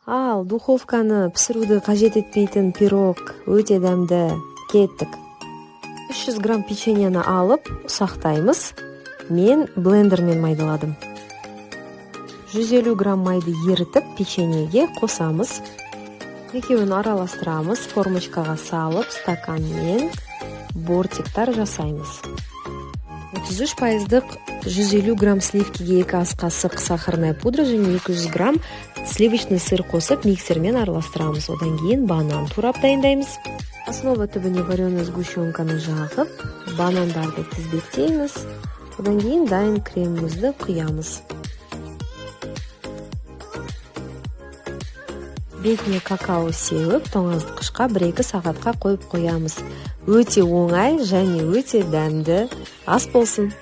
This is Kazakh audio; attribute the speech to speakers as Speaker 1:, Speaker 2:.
Speaker 1: Ал духовканы пісіруді қажет етпейтін пирог өте дәмді. Кеттік. 300 грамм печеньені алып, ұсақтаймыз. Мен блендермен майдаладым. 150 грамм майды ерітіп, печеньеге қосамыз. Екеуін араластырамыз, формочкаға салып, стаканмен бортиктар жасаймыз. 33%-дық 150 грамм сливкеге 2 ас қасық сахарная пудра және 200 грамм сливочный сыр қосып, миксермен араластырамыз. Одан кейін банан турап дайындаймыз. Основа түбіне вареный сгущенканы жағып, банандарды тізбектейміз. Одан кейін дайын кремімізді құямыз. Бетіне какао сеуіп, тоңазытқышқа 1-2 сағатқа қойып қоямыз. Өте оңай және өте дәмді ас болсын.